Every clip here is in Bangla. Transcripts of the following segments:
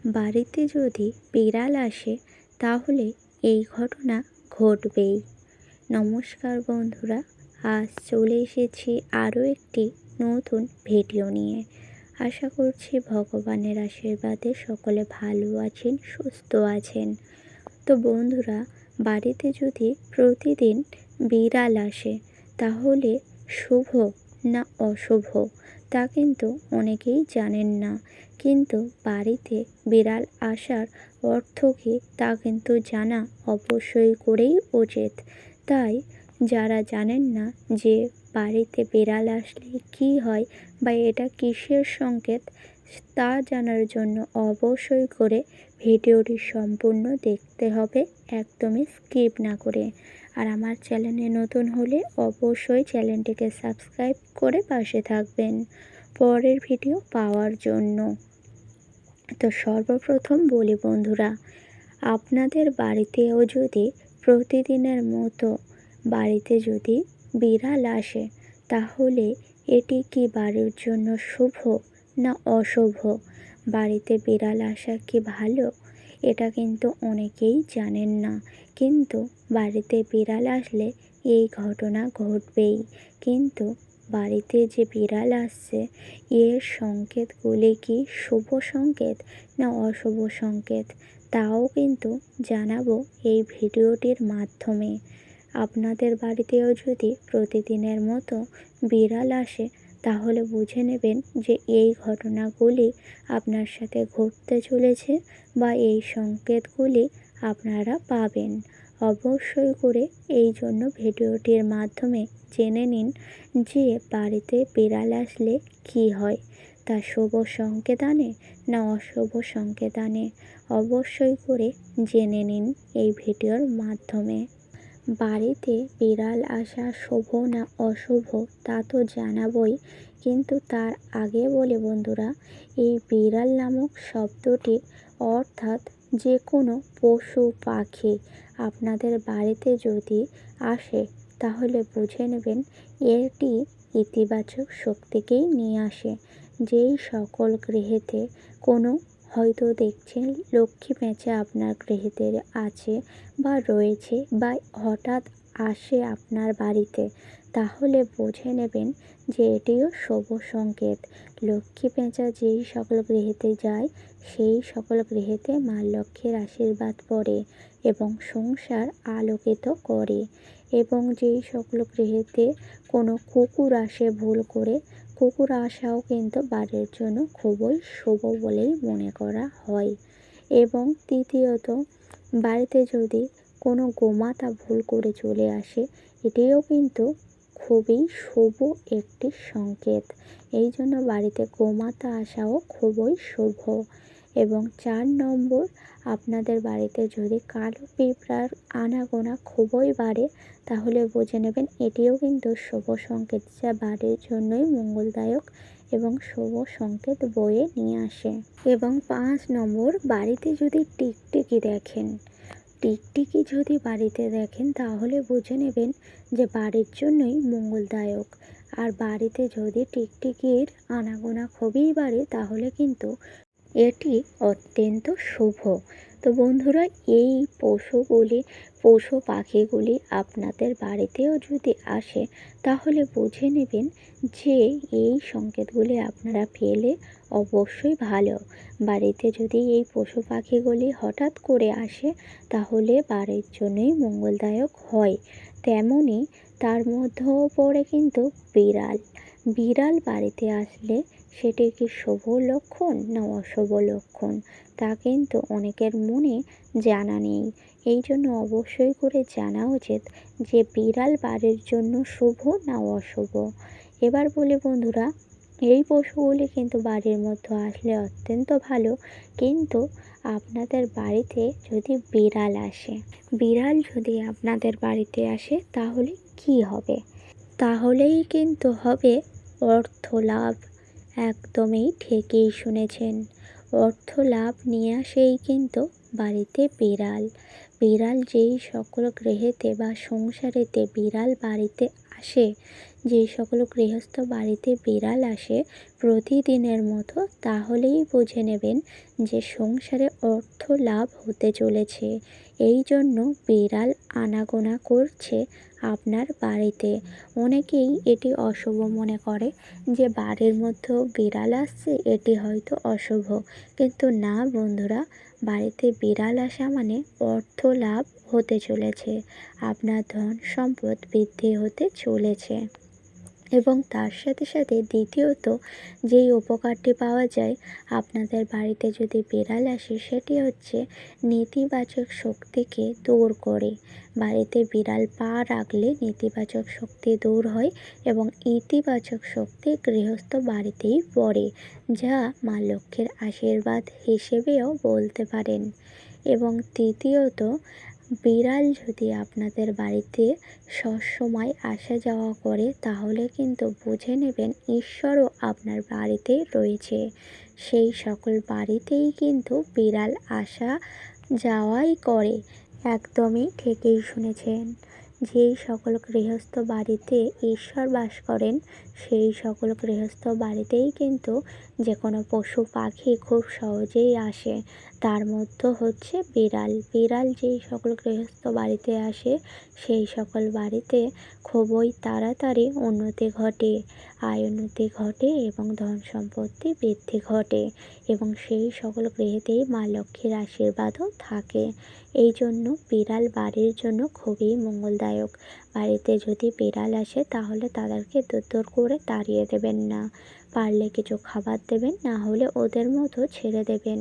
বাড়িতে যদি বিড়াল আসে তাহলে এই ঘটনা ঘটবেই। নমস্কার বন্ধুরা, আজ চলে এসেছি আরও একটি নতুন ভিডিও নিয়ে। আশা করছি ভগবানের আশীর্বাদে সকলে ভালো আছেন, সুস্থ আছেন। তো বন্ধুরা, বাড়িতে যদি প্রতিদিন বিড়াল আসে তাহলে শুভ না অশুভ তা কিন্তু অনেকেই জানেন না। কিন্তু বাড়িতে বিড়াল আসার অর্থ কী তা কিন্তু জানা অবশ্যই করেই উচিত। তাই যারা জানেন না যে বাড়িতে বিড়াল আসলে কী হয় বা এটা কিসের সংকেত, তা জানার জন্য অবশ্যই করে ভিডিওটি সম্পূর্ণ দেখতে হবে, একদমই স্কিপ না করে। আর আমার চ্যানেলে নতুন হলে অবশ্যই চ্যানেলটিকে সাবস্ক্রাইব করে পাশে থাকবেন পরের ভিডিও পাওয়ার জন্য। তো সর্বপ্রথম বলি বন্ধুরা, আপনাদের বাড়িতেও যদি প্রতিদিনের মতো বাড়িতে যদি বিড়াল আসে তাহলে এটি কি বাড়ির জন্য শুভ না অশুভ? বাড়িতে বিড়াল আসা কি ভালো? এটা কিন্তু অনেকেই জানেন না। কিন্তু বাড়িতে বিড়াল আসলে এই ঘটনা ঘটবেই। কিন্তু বাড়িতে যে বিড়াল আসছে এর সংকেতগুলি কি শুভ সংকেত না অশুভ সংকেত, তাও কিন্তু জানাবো এই ভিডিওটির মাধ্যমে। আপনাদের বাড়িতেও যদি প্রতিদিনের মতো বিড়াল আসে তাহলে বুঝে নেবেন যে এই ঘটনাগুলি আপনার সাথে ঘটতে চলেছে বা এই সংকেতগুলি আপনারা পাবেন। অবশ্যই করে এই জন্য ভিডিওটির মাধ্যমে জেনে নিন যে বাড়িতে বিড়াল আসলে কী হয়, তা শুভ সংকেত আনে না অশুভ সংকেত আনে, অবশ্যই করে জেনে নিন এই ভিডিওর মাধ্যমে। বাড়িতে বিড়াল আসা শুভ না অশুভ তা তো জানাবই, কিন্তু তার আগে বলে বন্ধুরা, এই বিড়াল নামক শব্দটি অর্থাৎ যে কোনো পশু পাখি আপনাদের বাড়িতে যদি আসে তাহলে বুঝে নেবেন এটি ইতিবাচক শক্তিকেই নিয়ে আসে। যেই সকল গৃহেতে কোনো হয়তো দেখছেন লক্ষ্মী পেঁচা আপনার গৃহেতে আছে বা রয়েছে বা হঠাৎ আসে আপনার বাড়িতে, তাহলে বুঝে নেবেন যে এটিও শুভ সংকেত। লক্ষ্মী পেঁচা যেই সকল গৃহেতে যায় সেই সকল গৃহেতে মা লক্ষ্মীর আশীর্বাদ পড়ে এবং সংসার আলোকিত করে। এবং যেই সকল গৃহেতে কোনো কুকুর আসে ভুল করে, কুকুর আসাও কিন্তু বাড়ির জন্য খুবই শুভ বলেই মনে করা হয়। এবং তৃতীয়ত, বাড়িতে যদি কোনো গোমাতা ভুল করে চলে আসে এটিও কিন্তু খুবই শুভ একটি সংকেত। এই জন্য বাড়িতে গোমাতা আসাও খুবই শুভ। এবং ৪ নম্বর, আপনাদের বাড়িতে যদি কালো পিঁপড়ার আনাগোনা খুবই বাড়ে তাহলে বুঝে নেবেন এটিও কিন্তু শুভ সংকেত, যা বাড়ির জন্যই মঙ্গলদায়ক এবং শুভ সংকেত বয়ে নিয়ে আসে। এবং ৫ নম্বর, বাড়িতে যদি টিকটিকি দেখেন, টিকটিকি যদি বাড়িতে দেখেন তাহলে বুঝে নেবেন যে বাড়ির জন্যই মঙ্গলদায়ক। আর বাড়িতে যদি টিকটিকির আনাগোনা খুবই বাড়ে তাহলে কিন্তু এটি অত্যন্ত শুভ। তো বন্ধুরা, এই পশু পাখিগুলি আপনাদের বাড়িতেও যদি আসে তাহলে বুঝে নেবেন যে এই সংকেতগুলি আপনারা পেলে অবশ্যই ভালো। বাড়িতে যদি এই পশু পাখিগুলি হঠাৎ করে আসে তাহলে বাড়ির জন্যই মঙ্গলদায়ক হয়। তেমনই তার মধ্যেও পড়ে কিন্তু বিড়াল। বিড়াল বাড়িতে আসলে সেটি কি শুভ লক্ষণ না অশুভ লক্ষণ তা কিন্তু অনেকের মনে জানা নেই। এই জন্য অবশ্যই করে জানা উচিত যে বিড়াল বাড়ির জন্য শুভ না অশুভ। এবার বলি বন্ধুরা, এই পশুগুলি কিন্তু বাড়ির মধ্যে আসলে অত্যন্ত ভালো। কিন্তু আপনাদের বাড়িতে যদি বিড়াল আসে, বিড়াল যদি আপনাদের বাড়িতে আসে তাহলে কি হবে? তাহলেই কিন্তু হবে অর্থ লাভ। একদমই ঠিকই শুনেছেন, অর্থ লাভ নিয়ে আসেই কিন্তু বাড়িতে বিড়াল। বিড়াল যেই সকল গৃহেতে বা সংসারেতে বিড়াল বাড়িতে আসে, যেই সকল গৃহস্থ বাড়িতে বিড়াল আসে প্রতিদিনের মতো, তাহলেই বুঝে নেবেন যে সংসারে অর্থ লাভ হতে চলেছে। এই জন্য বিড়াল আনাগোনা করছে আপনার বাড়িতে। অনেকেই এটি অশুভ মনে করে যে বাড়ির মধ্যেও বিড়াল আসছে, এটি হয়তো অশুভ। কিন্তু না বন্ধুরা, বাড়িতে বিড়াল আসা মানে অর্থ লাভ হতে চলেছে, আপনার ধন সম্পদ বৃদ্ধি হতে চলেছে। এবং তার সাথে সাথে দ্বিতীয়ত যেই উপকারটি পাওয়া যায় আপনাদের বাড়িতে যদি বিড়াল আসে, সেটি হচ্ছে নেতিবাচক শক্তিকে দূর করে। বাড়িতে বিড়াল পা রাখলে নেতিবাচক শক্তি দূর হয় এবং ইতিবাচক শক্তি গৃহস্থ বাড়িতেই পড়ে, যা মা লক্ষ্মীর আশীর্বাদ হিসেবেও বলতে পারেন। এবং তৃতীয়ত, বিড়াল যদি আপনাদের বাড়িতে সবসময় আসা যাওয়া করে, তাহলে কিন্তু বুঝে নেবেন ঈশ্বরও আপনার বাড়িতেই রয়েছে। সেই সকল বাড়িতেই কিন্তু বিড়াল আসা যাওয়াই করে। একদমই ঠিকই শুনেছেন। যেই সকল গৃহস্থ বাড়িতে ঈশ্বর বাস করেন, সেই সকল গৃহস্থ বাড়িতেই কিন্তু যে কোনো পশু পাখি খুব সহজেই আসে। তার মধ্যে হচ্ছে বিড়াল। বিড়াল যেই সকল গৃহস্থ বাড়িতে আসে, সেই সকল বাড়িতে খুবই তাড়াতাড়ি উন্নতি ঘটে, আয় উন্নতি ঘটে এবং ধন সম্পত্তি বৃদ্ধি ঘটে এবং সেই সকল গৃহেতেই মা লক্ষ্মীর আশীর্বাদও থাকে। এই জন্য বিড়াল বাড়ির জন্য খুবই মঙ্গলদায়ক। বাড়িতে যদি বিড়াল আসে তাহলে তাদেরকে দূর করে তাড়িয়ে দেবেন না। পারলে কিছু খাবার দেবেন, না হলে ওদের মতো ছেড়ে দেবেন।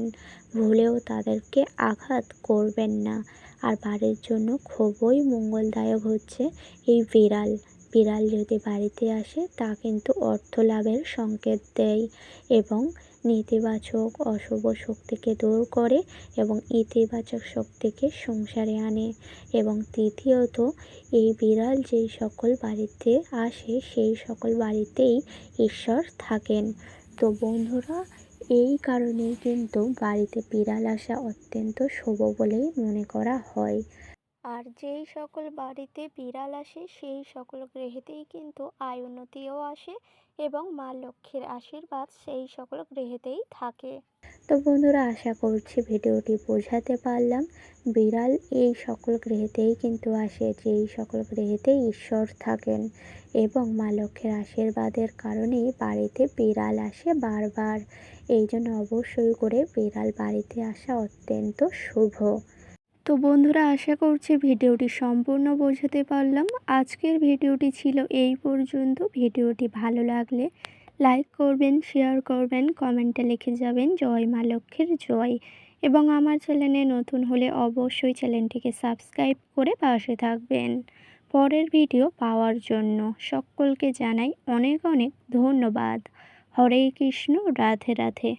ভুলেও তাদেরকে আঘাত করবেন না। আর বাড়ির জন্য খুবই মঙ্গলদায়ক হচ্ছে এই বিড়াল। বিড়াল যদি বাড়িতে আসে তা কিন্তু অর্থ লাভের সংকেত দেয় এবং নেতিবাচক অশুভ শক্তিকে দূর করে এবং ইতিবাচক শক্তিকে সংসারে আনে। এবং তৃতীয়ত, এই বিড়াল যেই সকল বাড়িতে আসে সেই সকল বাড়িতেই ঈশ্বর থাকেন। তো বন্ধুরা, এই কারণেই কিন্তু বাড়িতে বিড়াল আসা অত্যন্ত শুভ বলেই মনে করা হয়। আর যেই সকল বাড়িতে বিড়াল আসে সেই সকল গৃহেতেই কিন্তু আয় উন্নতিও আসে এবং মা লক্ষ্মীর আশীর্বাদ সেই সকল গৃহেতেই থাকে। তো বন্ধুরা, আশা করছি ভিডিওটি বোঝাতে পারলাম। বিড়াল এই সকল গৃহেতেই কিন্তু আসে যেই সকল গৃহেতে ঈশ্বর থাকেন এবং মা লক্ষ্মীর আশীর্বাদের কারণেই বাড়িতে বিড়াল আসে বারবার। এই জন্য অবশ্যই করে বিড়াল বাড়িতে আসা অত্যন্ত শুভ। তো বন্ধুরা, আশা করছি ভিডিওটি সম্পূর্ণ বোঝাতে পারলাম। আজকের ভিডিওটি ছিল এই পর্যন্ত। ভিডিওটি ভালো লাগলে লাইক করবেন, শেয়ার করবেন, কমেন্টে লিখে যাবেন জয় মা লক্ষ্মীর জয়। এবং আমার চ্যানেলে নতুন হলে অবশ্যই চ্যানেলটিকে সাবস্ক্রাইব করে পাশে থাকবেন পরের ভিডিও পাওয়ার জন্য। সকলকে জানাই অনেক অনেক ধন্যবাদ। হরে কৃষ্ণ, রাধে রাধে।